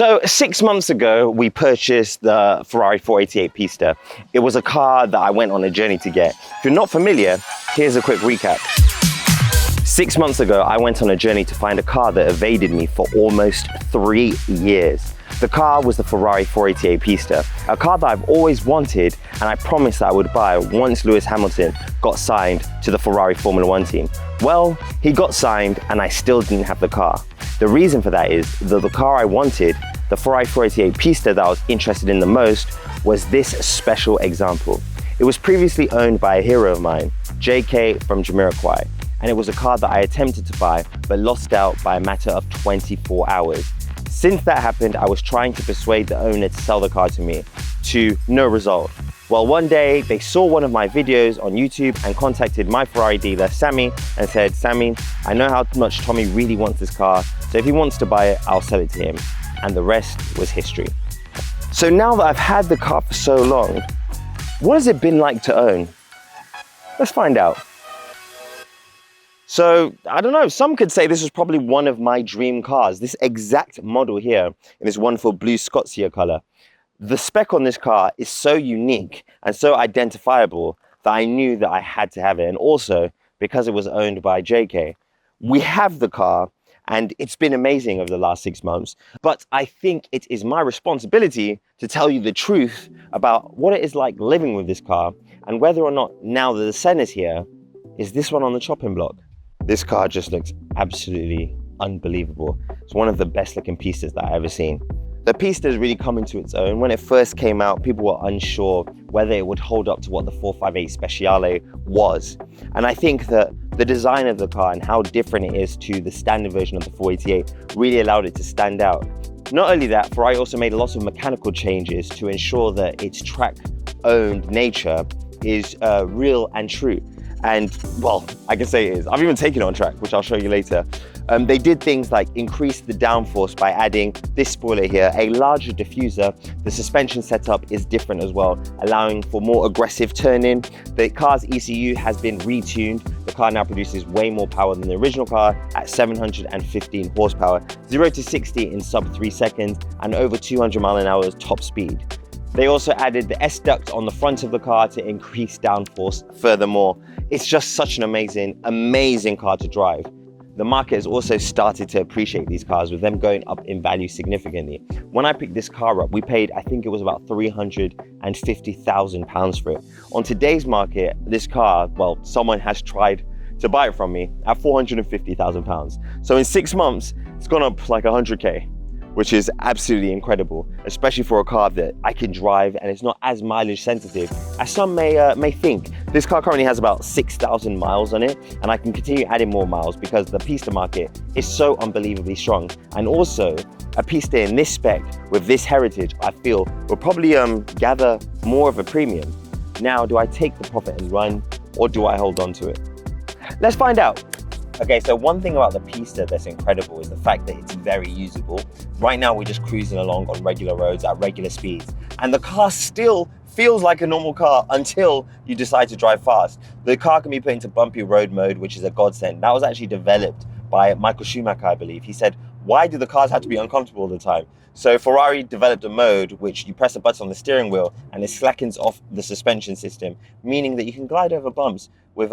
So 6 months ago, we purchased the Ferrari 488 Pista. It was a car that I went on a journey to get. If you're not familiar, here's a quick recap. 6 months ago, I went on a journey to find a car that evaded me for almost 3 years. The car was the Ferrari 488 Pista, a car that I've always wanted and I promised that I would buy once Lewis Hamilton got signed to the Ferrari Formula One team. Well, he got signed and I still didn't have the car. The reason for that is that the car I wanted, the Ferrari 488 Pista that I was interested in the most, was this special example. It was previously owned by a hero of mine, JK from Jamiroquai, and it was a car that I attempted to buy but lost out by a matter of 24 hours. Since that happened, I was trying to persuade the owner to sell the car to me, to no result. Well, one day they saw one of my videos on YouTube and contacted my Ferrari dealer, Sammy, and said, Sammy, I know how much Tommy really wants this car, so if he wants to buy it, I'll sell it to him. And the rest was history. So now that I've had the car for so long, what has it been like to own? Let's find out. So, I don't know, some could say this was probably one of my dream cars, this exact model here in this wonderful blue Scotia color. The spec on this car is so unique and so identifiable that I knew that I had to have it. And also, because it was owned by JK, we have the car and it's been amazing over the last 6 months. But I think it is my responsibility to tell you the truth about what it is like living with this car and whether or not, now that the Senna's here, is this one on the chopping block. This car just looks absolutely unbelievable. It's one of the best looking Pistas that I've ever seen. The Pista has really come into its own. When it first came out, people were unsure whether it would hold up to what the 458 Speciale was. And I think that the design of the car and how different it is to the standard version of the 488 really allowed it to stand out. Not only that, Ferrari also made lots of mechanical changes to ensure that its track-owned nature is real and true. And, well, I can say it is. I've even taken it on track, which I'll show you later. They did things like increase the downforce by adding this spoiler here, a larger diffuser. The suspension setup is different as well, allowing for more aggressive turning. The car's ECU has been retuned. The car now produces way more power than the original car at 715 horsepower, 0 to 60 in sub 3 seconds, and over 200 miles an hour top speed. They also added the S-duct on the front of the car to increase downforce furthermore. It's just such an amazing car to drive. The market has also started to appreciate these cars, with them going up in value significantly. When I picked this car up, we paid, I think it was about £350,000 for it. On today's market, this car, well, someone has tried to buy it from me at £450,000. So in 6 months, it's gone up like 100K. Which is absolutely incredible, especially for a car that I can drive and it's not as mileage sensitive as some may think. This car currently has about 6,000 miles on it, and I can continue adding more miles because the Pista market is so unbelievably strong. And also, a Pista in this spec with this heritage, I feel, will probably gather more of a premium. Now, do I take the profit and run, or do I hold on to it? Let's find out. Okay, so one thing about the Pista that's incredible is the fact that it's very usable. Right now, we're just cruising along on regular roads at regular speeds, and the car still feels like a normal car until you decide to drive fast. The car can be put into bumpy road mode, which is a godsend. That was actually developed by Michael Schumacher, I believe. He said, why do the cars have to be uncomfortable all the time? So Ferrari developed a mode which you press a button on the steering wheel and it slackens off the suspension system, meaning that you can glide over bumps with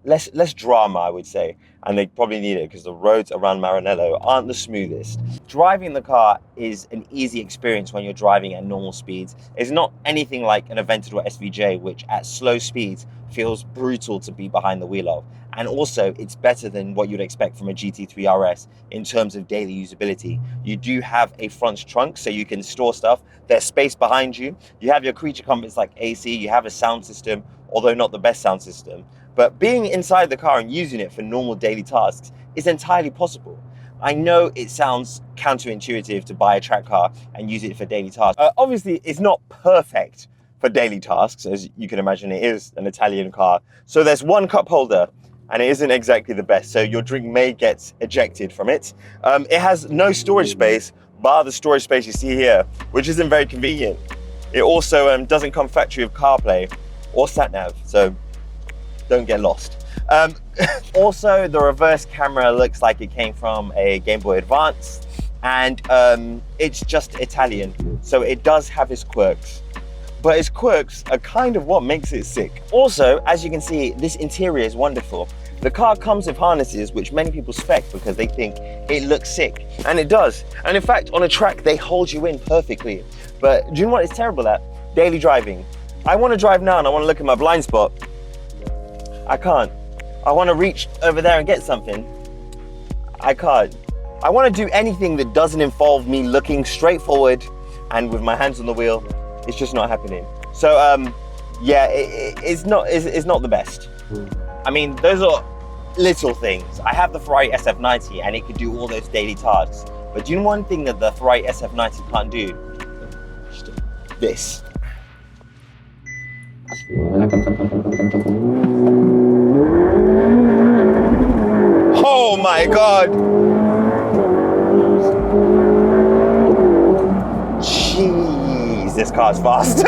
less drama, I would say. And they probably need it because the roads around Maranello aren't the smoothest. Driving the car is an easy experience when you're driving at normal speeds. It's not anything like an Aventador SVJ, which at slow speeds feels brutal to be behind the wheel of. And also, it's better than what you'd expect from a GT3 RS in terms of daily usability. You do have a front trunk, so you can store stuff. There's space behind you. You have your creature comforts like AC. You have a sound system, although not the best sound system. But being inside the car and using it for normal daily tasks is entirely possible. I know it sounds counterintuitive to buy a track car and use it for daily tasks. Obviously, it's not perfect for daily tasks, as you can imagine. It is an Italian car. So there's one cup holder, and it isn't exactly the best. So your drink may get ejected from it. It has no storage space, bar the storage space you see here, which isn't very convenient. It also doesn't come factory with CarPlay or SatNav, so don't get lost. Also, the reverse camera looks like it came from a Game Boy Advance. and it's just Italian. So it does have its quirks. But its quirks are kind of what makes it sick. Also, as you can see, this interior is wonderful. The car comes with harnesses, which many people spec because they think it looks sick. And it does. And in fact, on a track, they hold you in perfectly. But do you know what it's terrible at? Daily driving. I want to drive now and I want to look at my blind spot. I can't. I want to reach over there and get something. I can't. I want to do anything that doesn't involve me looking straight forward and with my hands on the wheel. It's just not happening. So yeah, it's not the best. I mean, those are little things. I have the Ferrari SF90 and it could do all those daily tasks. But do you know one thing that the Ferrari SF90 can't do? This. Oh my God. Jeez, this car's fast.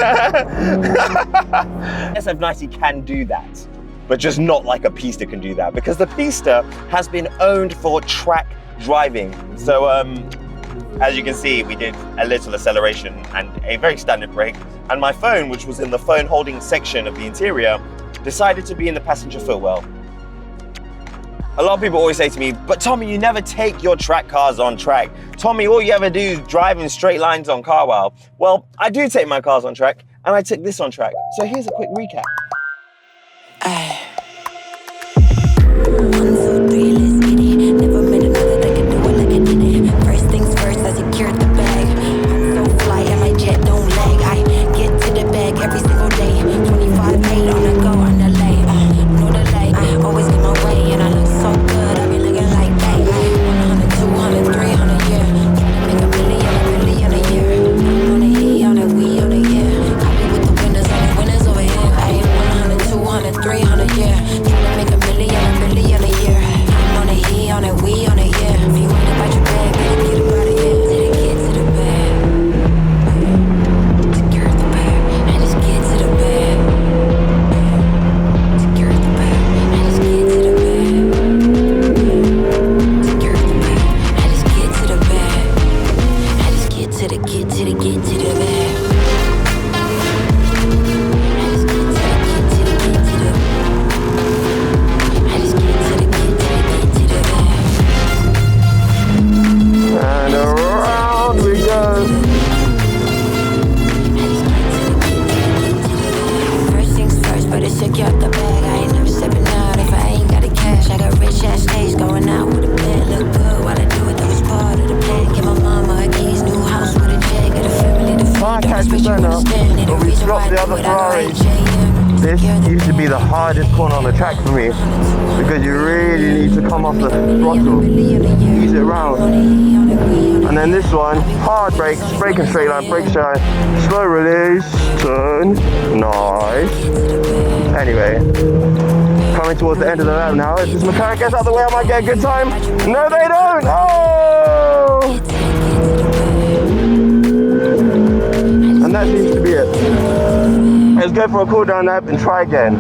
SF90 can do that, but just not like a Pista can do that, because the Pista has been owned for track driving. So as you can see, we did a little acceleration and a very standard brake, and my phone, which was in the phone holding section of the interior, decided to be in the passenger footwell. A lot of people always say to me, but Tommy, you never take your track cars on track. Tommy, all you ever do is drive in straight lines on Carwow. Well, I do take my cars on track, and I took this on track. So here's a quick recap. 1, 2, 3, let's get it. Never met another that could do it like I did it. First things first, I secured the bag. I'm so fly and my jet don't lag. I get to the bag every single day. 25-8 on the go on the lay. No delay, I always get my way and I look so good. I be looking like that. 100, 200, 300, yeah. Make a million a year. I'm on the E, on the we, on the year. I be with the winners over here. 100, 200, 300, yeah. Make a million a year. I'm on the E, on the we, on the year. If you want about your bag, better get about it, yeah. Get to the bag. Secure the bag. And just get to the bag. Secure the bag. And just get to the bag. Secure the bag. And just get to the bag. And just get to the bag. And just get to the bag. And around we go. First things first, better secure the bag. I ain't never stepping out if I ain't got the cash. I got rich ass days going out with a bed. Look good while I do it, that was part of the plan. Give my mama her keys, new house with a jet. Got a family to feed, don't expect you understand. Need a reason why I do it, I got right JM. This used to be the hardest corner on the track for me because you really need to come off the throttle, ease it around. And then this one, hard brakes, brake in straight line, brake shine, slow release, turn, nice. Anyway, coming towards the end of the lap now. If this McLaren gets out of the way, I might get a good time. No, they don't. Oh! And that seems to be it. Let's go for a cool down lap and try again.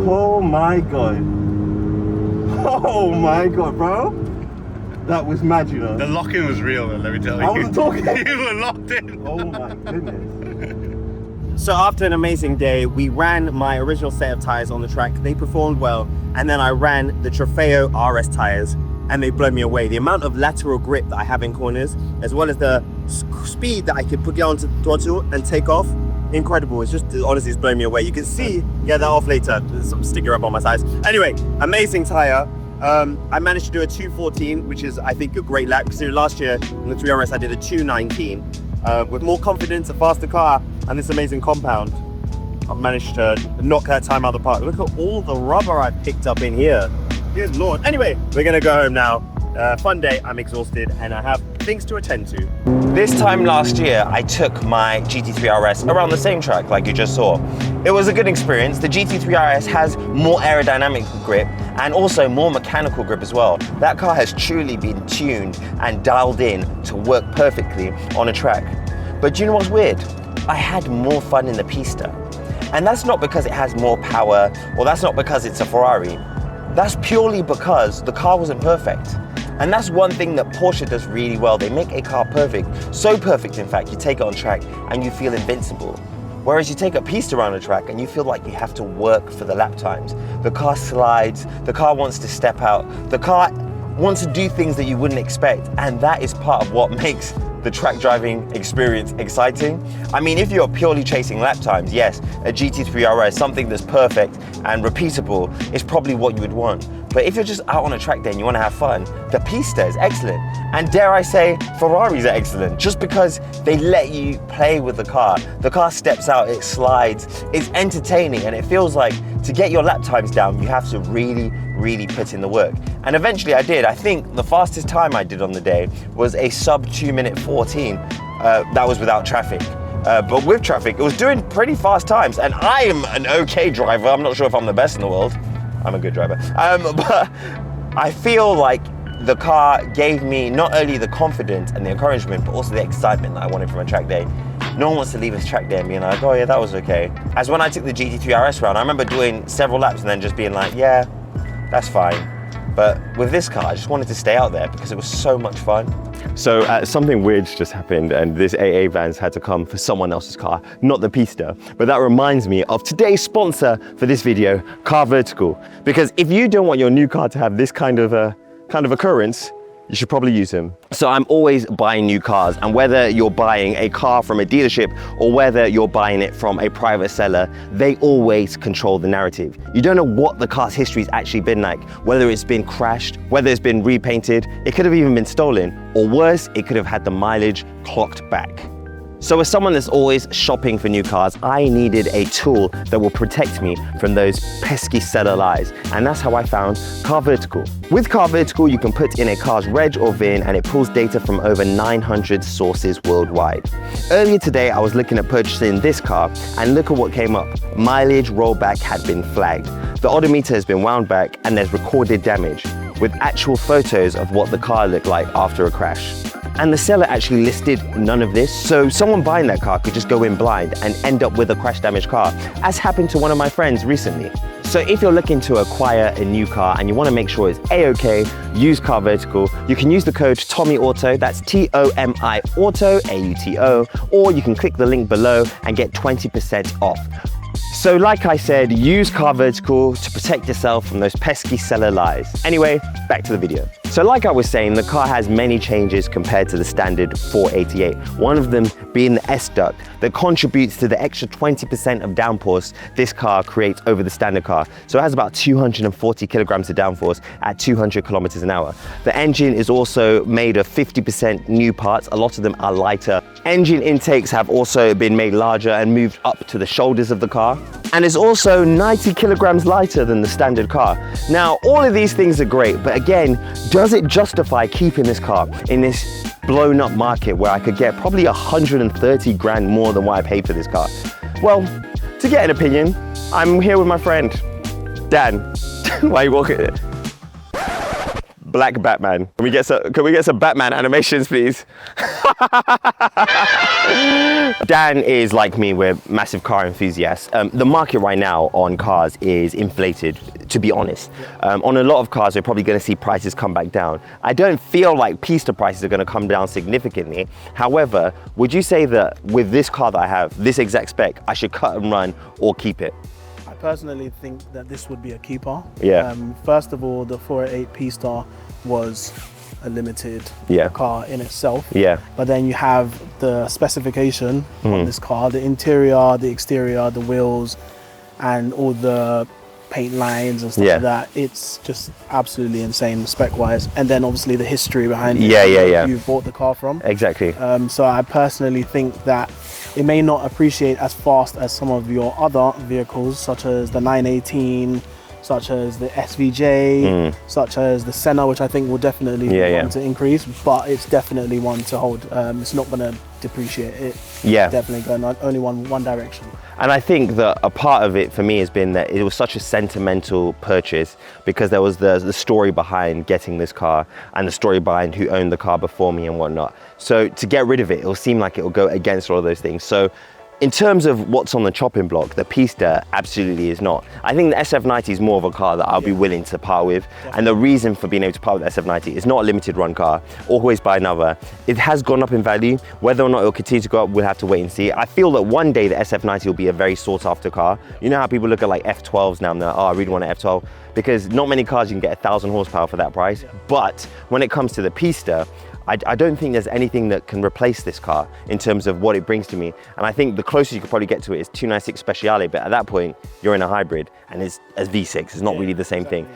Oh my God. Oh my God, bro. That was magic. The lock-in was real, let me tell you. I wasn't talking. You were locked in. Oh my goodness. So after an amazing day, we ran my original set of tires on the track. They performed well. And then I ran the Trofeo RS tires and they blew me away. The amount of lateral grip that I have in corners, as well as the speed that I can put down to throttle and take off, incredible. It's just, honestly, it's blowing me away. You can see, get that off later. There's some sticker up on my sides. Anyway, amazing tire. I managed to do a 214, which is, I think, a great lap. Considering last year on the 3 RS, I did a 219. With more confidence, a faster car, and this amazing compound, I've managed to knock that time out of the park. Look at all the rubber I picked up in here. Good Lord. Anyway, we're gonna go home now. Fun day, I'm exhausted, and I have things to attend to. This time last year, I took my GT3 RS around the same track like you just saw. It was a good experience. The GT3 RS has more aerodynamic grip and also more mechanical grip as well. That car has truly been tuned and dialed in to work perfectly on a track. But do you know what's weird? I had more fun in the Pista. And that's not because it has more power, or that's not because it's a Ferrari. That's purely because the car wasn't perfect. And that's one thing that Porsche does really well. They make a car perfect, so perfect in fact, you take it on track and you feel invincible. Whereas you take a Pista around the track and you feel like you have to work for the lap times. The car slides, the car wants to step out, the car wants to do things that you wouldn't expect, and that is part of what makes the track driving experience exciting. I mean, if you're purely chasing lap times, yes, a GT3 RS, something that's perfect and repeatable, is probably what you would want. But if you're just out on a track day and you want to have fun, the Pista is excellent. And dare I say, Ferraris are excellent, just because they let you play with the car. The car steps out, it slides, it's entertaining, and it feels like to get your lap times down, you have to really put in the work. And eventually I did. I think the fastest time I did on the day was a sub 2:14. That was without traffic. But with traffic, it was doing pretty fast times. And I am an okay driver. I'm not sure if I'm the best in the world. I'm a good driver. But I feel like the car gave me not only the confidence and the encouragement, but also the excitement that I wanted from a track day. No one wants to leave his track day and being like, oh yeah, that was okay. As when I took the GT3 RS round, I remember doing several laps and then just being like, yeah, that's fine. But with this car, I just wanted to stay out there because it was so much fun. So something weird just happened, and this AA van's had to come for someone else's car, not the Pista. But that reminds me of today's sponsor for this video, Car Vertical. Because if you don't want your new car to have this kind of occurrence, you should probably use him. So I'm always buying new cars, and whether you're buying a car from a dealership or whether you're buying it from a private seller, they always control the narrative. You don't know what the car's history's actually been like, whether it's been crashed, whether it's been repainted, it could have even been stolen, or worse, it could have had the mileage clocked back. So as someone that's always shopping for new cars, I needed a tool that will protect me from those pesky seller lies. And that's how I found Car Vertical. With Car Vertical, you can put in a car's reg or VIN and it pulls data from over 900 sources worldwide. Earlier today, I was looking at purchasing this car and look at what came up. Mileage rollback had been flagged. The odometer has been wound back and there's recorded damage with actual photos of what the car looked like after a crash. And the seller actually listed none of this, so someone buying that car could just go in blind and end up with a crash damaged car, as happened to one of my friends recently. So if you're looking to acquire a new car and you want to make sure it's A-OK, use Car Vertical. You can use the code TOMIAUTO, that's T-O-M-I Auto, A-U-T-O, or you can click the link below and get 20% off. So like I said, use Car Vertical to protect yourself from those pesky seller lies. Anyway, back to the video. So like I was saying, the car has many changes compared to the standard 488. One of them being the S-duct that contributes to the extra 20% of downforce this car creates over the standard car. So it has about 240 kilograms of downforce at 200 kilometers an hour. The engine is also made of 50% new parts. A lot of them are lighter. Engine intakes have also been made larger and moved up to the shoulders of the car. And is also 90 kilograms lighter than the standard car. Now, all of these things are great, but again, does it justify keeping this car in this blown up market where I could get probably 130 grand more than what I paid for this car? Well, to get an opinion, I'm here with my friend, Dan. Why are you walking it? Black Batman. Can we get some Batman animations, please? Dan is like me, we're massive car enthusiasts. The market right now on cars is inflated, to be honest. On a lot of cars, we're probably going to see prices come back down. I don't feel like Pista prices are going to come down significantly. However, would you say that with this car that I have, this exact spec, I should cut and run or keep it? I personally think that this would be a keeper. Yeah. First of all, the 488 Pista was a limited car in itself. Yeah. But then you have the specification on this car, the interior, the exterior, the wheels, and all the paint lines and stuff like that. It's just absolutely insane spec-wise. And then obviously the history behind it. You bought the car from. Exactly. So I personally think that it may not appreciate as fast as some of your other vehicles, such as the 918, such as the SVJ, such as the Senna, which I think will definitely want to increase, but it's definitely one to hold. It's not going to depreciate. It's definitely going only one direction. And I think that a part of it for me has been that it was such a sentimental purchase because there was the story behind getting this car and the story behind who owned the car before me and whatnot. So to get rid of it, it'll seem like it'll go against all of those things. So In terms of what's on the chopping block, the Pista absolutely is not. I think the SF90 is more of a car that I'll be willing to part with. And the reason for being able to part with the SF90 is not a limited run car, always buy another. It has gone up in value. Whether or not it will continue to go up, we'll have to wait and see. I feel that one day the SF90 will be a very sought after car. You know how people look at like F12s now and they're like, oh, I really want an F12. Because not many cars you can get 1,000 horsepower for that price. But when it comes to the Pista, I don't think there's anything that can replace this car in terms of what it brings to me. And I think the closest you could probably get to it is 296 Speciale, but at that point, you're in a hybrid and it's a V6. It's not really the same thing.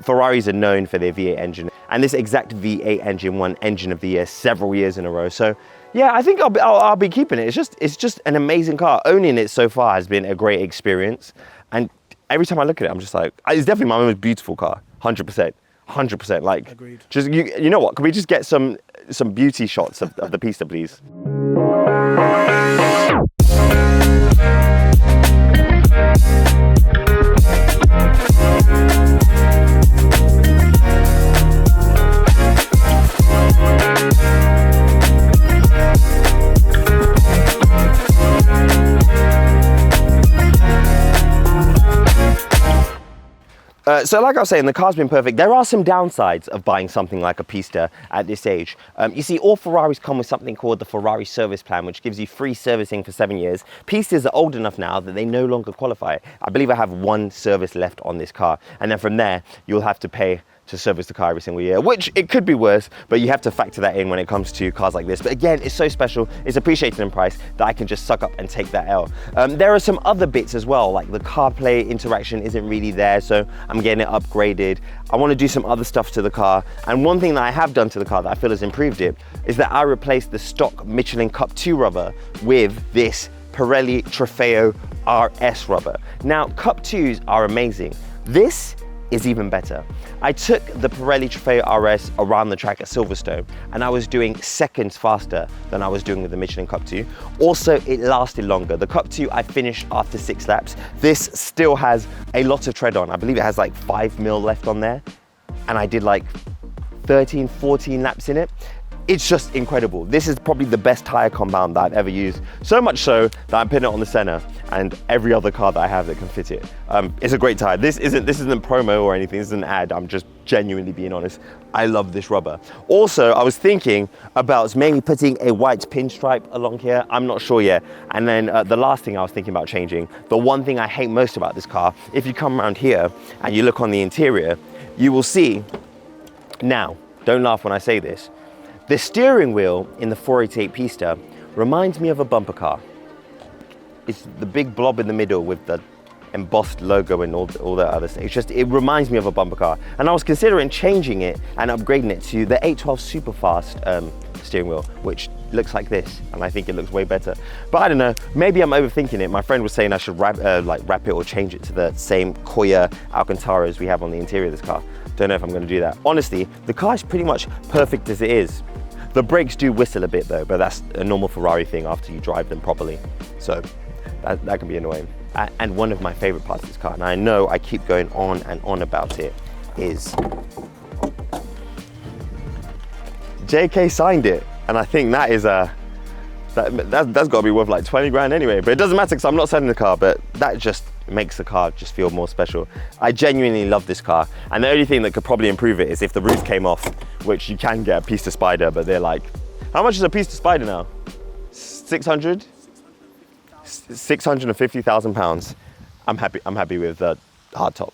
Ferraris are known for their V8 engine, and this exact V8 engine won Engine of the Year several years in a row. So yeah, I think I'll be keeping it. It's just an amazing car. Owning it so far has been a great experience. And every time I look at it, I'm just like, it's definitely my most beautiful car, 100%. 100%. Like, agreed. Just you know what? Can we just get some beauty shots of the Pista, please? So like I was saying, the car's been perfect. There are some downsides of buying something like a Pista at this age. You see, all Ferraris come with something called the Ferrari service plan, which gives you free servicing for 7 years. Pistas are old enough now that they no longer qualify. I believe I have one service left on this car. And then from there, you'll have to pay to service the car every single year, which it could be worse, but you have to factor that in when it comes to cars like this. But again, it's so special, it's appreciated in price that I can just suck up and take that L. There are some other bits as well, like the CarPlay interaction isn't really there, so I'm getting it upgraded. I want to do some other stuff to the car, and one thing that I have done to the car that I feel has improved it is that I replaced the stock Michelin Cup 2 rubber with this Pirelli Trofeo RS rubber. Now, Cup 2s are amazing. This is even better. I took the Pirelli Trofeo RS around the track at Silverstone and I was doing seconds faster than I was doing with the Michelin Cup 2. Also, it lasted longer. The Cup 2 I finished after 6 laps. This still has a lot of tread on. I believe it has like 5 mil left on there. And I did like 13, 14 laps in it. It's just incredible. This is probably the best tire compound that I've ever used. So much so that I'm putting it on the Senna and every other car that I have that can fit it. It's a great tire. This isn't promo or anything. This is an ad. I'm just genuinely being honest. I love this rubber. Also, I was thinking about maybe putting a white pinstripe along here. I'm not sure yet. And then the last thing I was thinking about changing, the one thing I hate most about this car, if you come around here and you look on the interior, you will see, now, don't laugh when I say this, the steering wheel in the 488 Pista reminds me of a bumper car. It's the big blob in the middle with the embossed logo and all that other stuff. It reminds me of a bumper car. And I was considering changing it and upgrading it to the 812 Superfast steering wheel, which looks like this, and I think it looks way better. But I don't know, maybe I'm overthinking it. My friend was saying I should wrap it or change it to the same Koya Alcantaras we have on the interior of this car. Don't know if I'm gonna do that. Honestly, the car is pretty much perfect as it is. The brakes do whistle a bit though, but that's a normal Ferrari thing after you drive them properly. So that can be annoying. And one of my favorite parts of this car, and I know I keep going on and on about it, is JK signed it. And I think that is that's got to be worth like 20 grand anyway. But it doesn't matter because I'm not selling the car, but that just makes the car just feel more special. I genuinely love this car. And the only thing that could probably improve it is if the roof came off, which you can get a Pista Spider, but they're like, how much is a Pista Spider now? 600? 650,000 pounds. I'm happy with the hardtop.